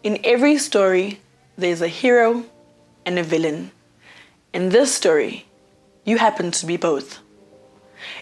In every story, there's a hero and a villain. In this story, you happen to be both.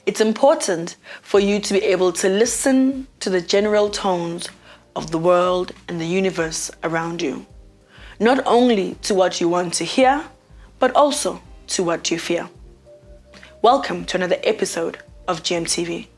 It's important for you to be able to listen to the general tones of the world and the universe around you. Not only to what you want to hear, but also to what you fear. Welcome to another episode of GMTV.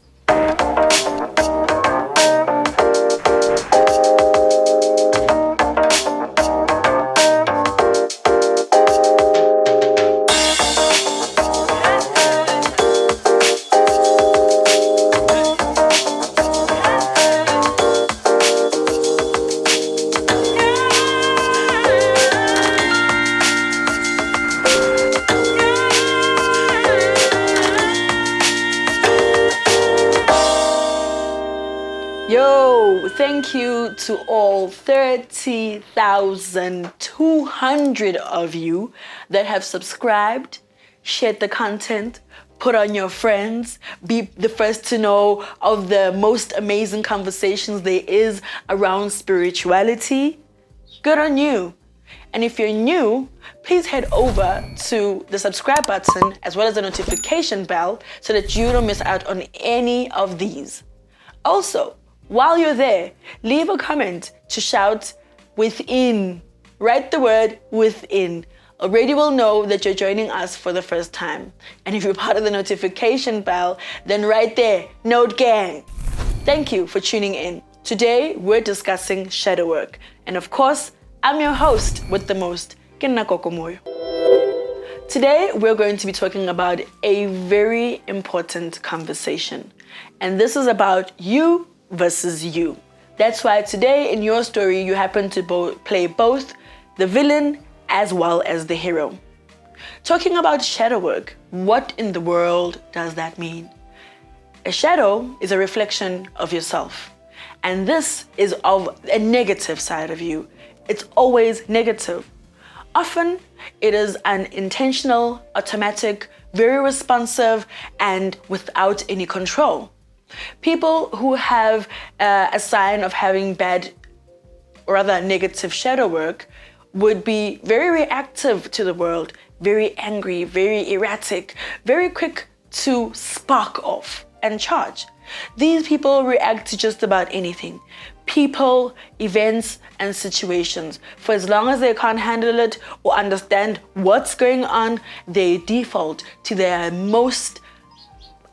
Thank you to all 30,200 of you that have subscribed, shared the content, put on your friends, be the first to know of the most amazing conversations there is around spirituality. Good on you. And if you're new, please head over to the subscribe button as well as the notification bell so that you don't miss out on any of these. Also, while you're there, leave a comment to shout within. Write the word within. Already will know that you're joining us for the first time. And if you're part of the notification bell, then right there, note gang. Thank you for tuning in. Today, we're discussing shadow work. And of course, I'm your host with the most, Moyo. Today, we're going to be talking about a very important conversation. And this is about you versus you. That's why today in your story, you happen to play both the villain as well as the hero. Talking about shadow work, what in the world does that mean? A shadow is a reflection of yourself. And this is of a negative side of you. It's always negative. Often it is unintentional, automatic, very responsive, and without any control. People who have a sign of having bad, or rather negative shadow work would be very reactive to the world, very angry, very erratic, very quick to spark off and charge. These people react to just about anything. People, events, and situations. For as long as they can't handle it or understand what's going on, they default to their most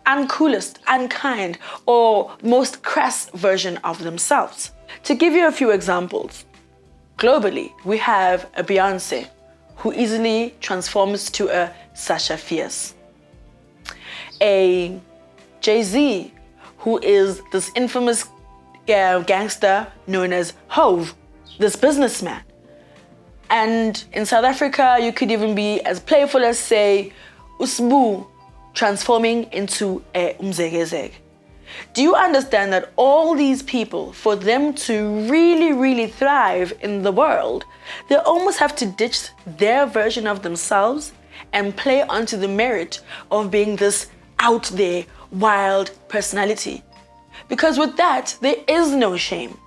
uncoolest, unkind, or most crass version of themselves. To give you a few examples, globally, we have a Beyonce who easily transforms to a Sasha Fierce. A Jay-Z who is this infamous gangster known as Hove, this businessman. And in South Africa, you could even be as playful as, say, Usbu, transforming into a umzegezeg. Do you understand that all these people, for them to really thrive in the world, they almost have to ditch their version of themselves and play onto the merit of being this out there, wild personality? Because with that, there is no shame.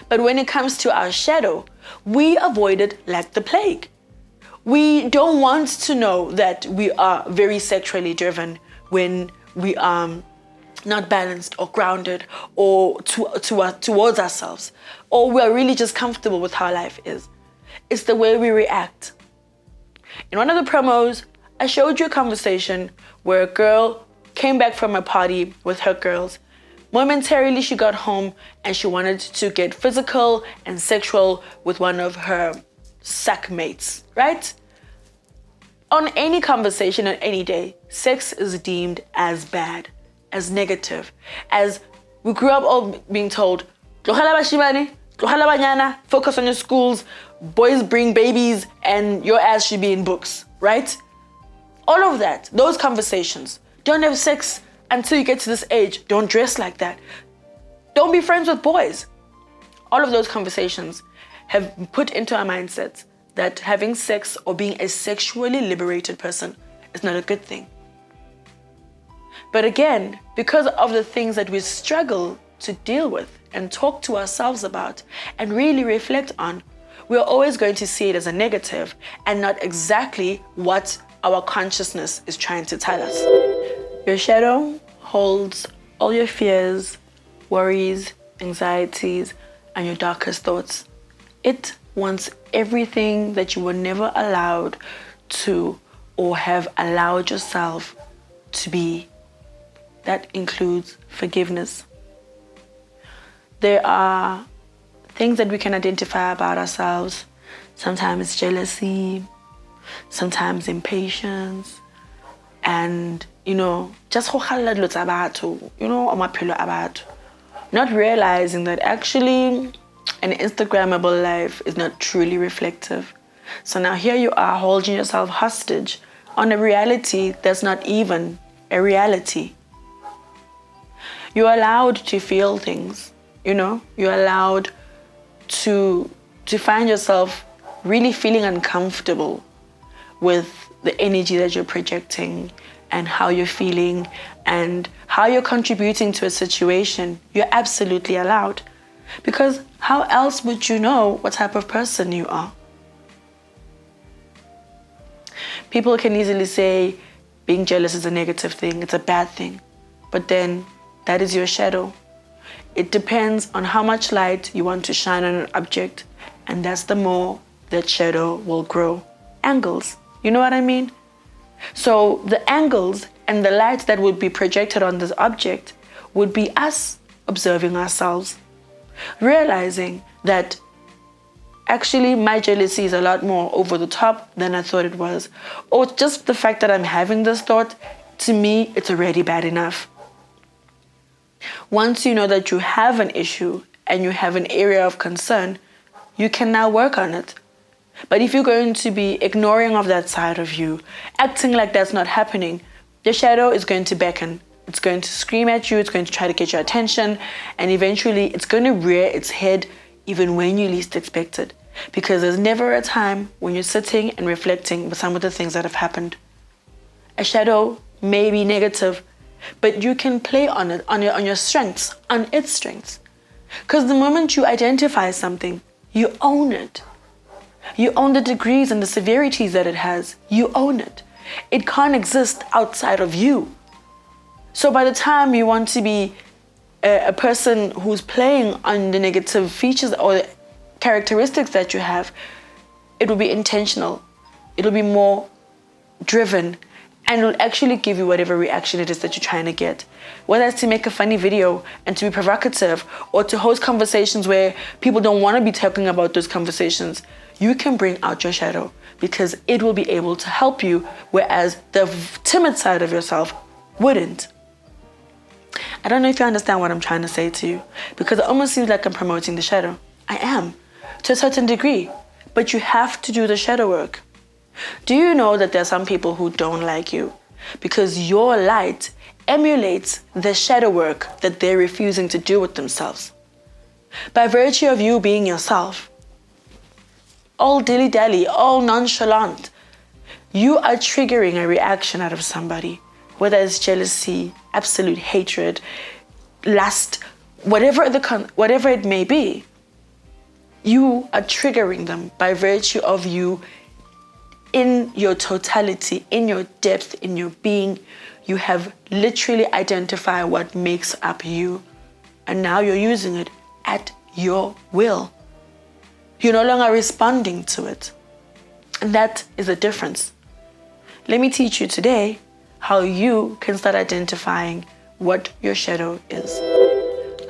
But when it comes to our shadow, we avoid it like the plague. We don't want to know that we are very sexually driven when we are not balanced or grounded or towards ourselves, or we are really just comfortable with how life is. It's the way we react. In one of the promos, I showed you a conversation where a girl came back from a party with her girls. Momentarily, she got home and she wanted to get physical and sexual with one of her sack mates, right? On any conversation on any day, sex is deemed as bad, as negative, as we grew up all being told, focus on your schools, boys bring babies, and your ass should be in books, right? All of that, those conversations. Don't have sex until you get to this age. Don't dress like that. Don't be friends with boys. All of those conversations have put into our mindsets that having sex or being a sexually liberated person is not a good thing. But again, because of the things that we struggle to deal with and talk to ourselves about and really reflect on, we're always going to see it as a negative and not exactly what our consciousness is trying to tell us. Your shadow holds all your fears, worries, anxieties, and your darkest thoughts. It wants everything that you were never allowed to or have allowed yourself to be. That includes forgiveness. There are things that we can identify about ourselves. Sometimes jealousy, sometimes impatience, and just not realizing that actually an Instagrammable life is not truly reflective. So now here you are holding yourself hostage on a reality that's not even a reality. You're allowed to feel things, you're allowed to find yourself really feeling uncomfortable with the energy that you're projecting and how you're feeling and how you're contributing to a situation. You're absolutely allowed. Because how else would you know what type of person you are? People can easily say being jealous is a negative thing, it's a bad thing. But then that is your shadow. It depends on how much light you want to shine on an object, and that's the more that shadow will grow. Angles, you know what I mean? So the angles and the light that would be projected on this object would be us observing ourselves, realizing that actually my jealousy is a lot more over the top than I thought it was. Or just the fact that I'm having this thought, to me, it's already bad enough. Once you know that you have an issue and you have an area of concern, you can now work on it. But if you're going to be ignoring of that side of you, acting like that's not happening, the shadow is going to beckon. It's going to scream at you, it's going to try to get your attention, and eventually it's going to rear its head even when you least expect it. Because there's never a time when you're sitting and reflecting with some of the things that have happened. A shadow may be negative, but you can play on it, on your strengths, on its strengths. Because the moment you identify something, you own it. You own the degrees and the severities that it has. You own it. It can't exist outside of you. So by the time you want to be a person who's playing on the negative features or the characteristics that you have, it will be intentional. It'll be more driven, and it'll actually give you whatever reaction it is that you're trying to get. Whether it's to make a funny video and to be provocative, or to host conversations where people don't want to be talking about those conversations, you can bring out your shadow because it will be able to help you, whereas the timid side of yourself wouldn't. I don't know if you understand what I'm trying to say to you, because it almost seems like I'm promoting the shadow. I am, to a certain degree, but you have to do the shadow work. Do you know that there are some people who don't like you because your light emulates the shadow work that they're refusing to do with themselves? By virtue of you being yourself, all dilly-dally, all nonchalant, you are triggering a reaction out of somebody, whether it's jealousy, absolute hatred, lust, whatever it may be. You are triggering them by virtue of you in your totality, in your depth, in your being. You have literally identified what makes up you, and now you're using it at your will. You're no longer responding to it. And that is the difference. Let me teach you today how you can start identifying what your shadow is.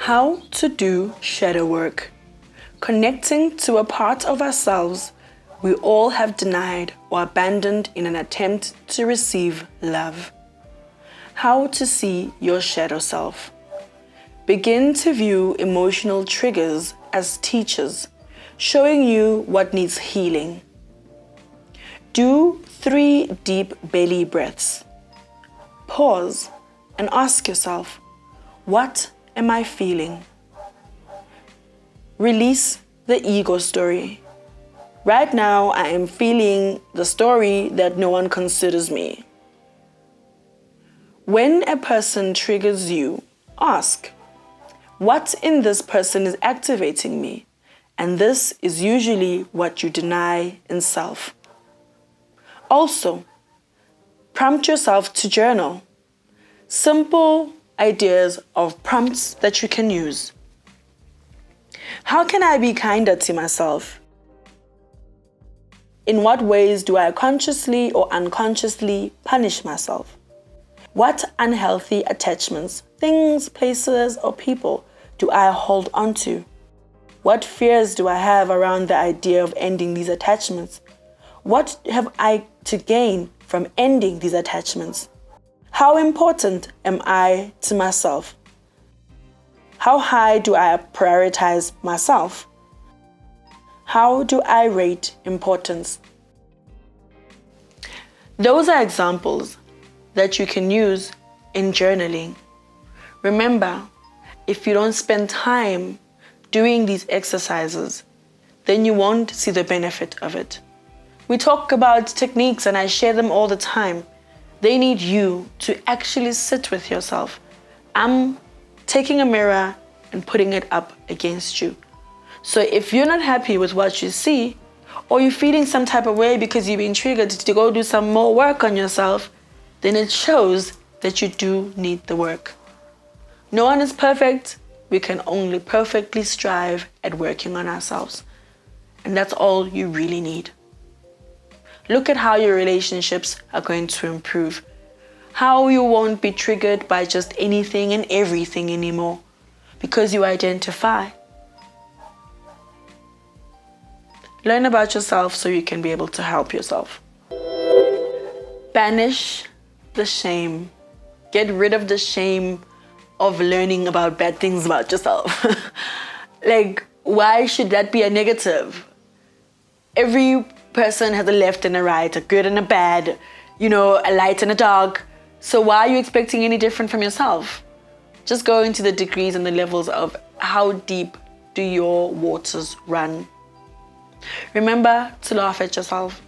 How to do shadow work. Connecting to a part of ourselves we all have denied or abandoned in an attempt to receive love. How to see your shadow self. Begin to view emotional triggers as teachers, showing you what needs healing. Do 3 deep belly breaths. Pause and ask yourself, what am I feeling? Release the ego story. Right now, I am feeling the story that no one considers me. When a person triggers you, ask, what in this person is activating me? And this is usually what you deny in self. Also, prompt yourself to journal. Simple ideas of prompts that you can use. How can I be kinder to myself? In what ways do I consciously or unconsciously punish myself? What unhealthy attachments, things, places, or people do I hold on to? What fears do I have around the idea of ending these attachments? What have I to gain from ending these attachments? How important am I to myself? How high do I prioritize myself? How do I rate importance? Those are examples that you can use in journaling. Remember, if you don't spend time doing these exercises, then you won't see the benefit of it. We talk about techniques and I share them all the time. They need you to actually sit with yourself. I'm taking a mirror and putting it up against you. So if you're not happy with what you see, or you're feeling some type of way because you've been triggered to go do some more work on yourself, then it shows that you do need the work. No one is perfect. We can only perfectly strive at working on ourselves. And that's all you really need. Look at how your relationships are going to improve. How you won't be triggered by just anything and everything anymore because you identify. Learn about yourself so you can be able to help yourself. Banish the shame. Get rid of the shame of learning about bad things about yourself. Like, why should that be a negative? Every person has a left and a right, a good and a bad, a light and a dark. So why are you expecting any different from yourself? Just go into the degrees and the levels of how deep do your waters run. Remember to laugh at yourself.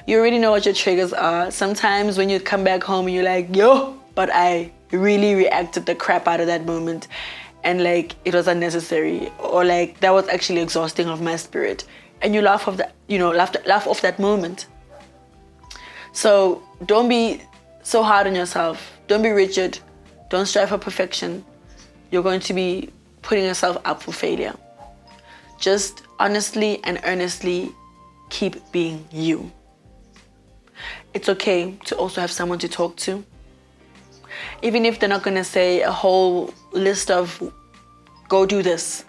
You already know what your triggers are. Sometimes when you come back home and you're like, yo, but I really reacted the crap out of that moment and like it was unnecessary, or like that was actually exhausting of my spirit. And you laugh off that, laugh off that moment. So don't be so hard on yourself. Don't be rigid. Don't strive for perfection. You're going to be putting yourself up for failure. Just honestly and earnestly keep being you. It's okay to also have someone to talk to. Even if they're not going to say a whole list of go do this,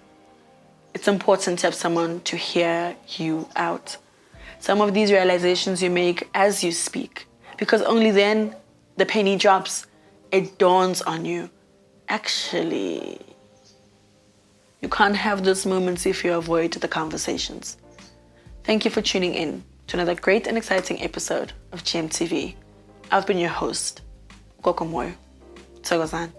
it's important to have someone to hear you out. Some of these realizations you make as you speak, because only then the penny drops. It dawns on you. Actually, you can't have those moments if you avoid the conversations. Thank you for tuning in to another great and exciting episode of GMTV. I've been your host, Gogo Moyo. Togozan.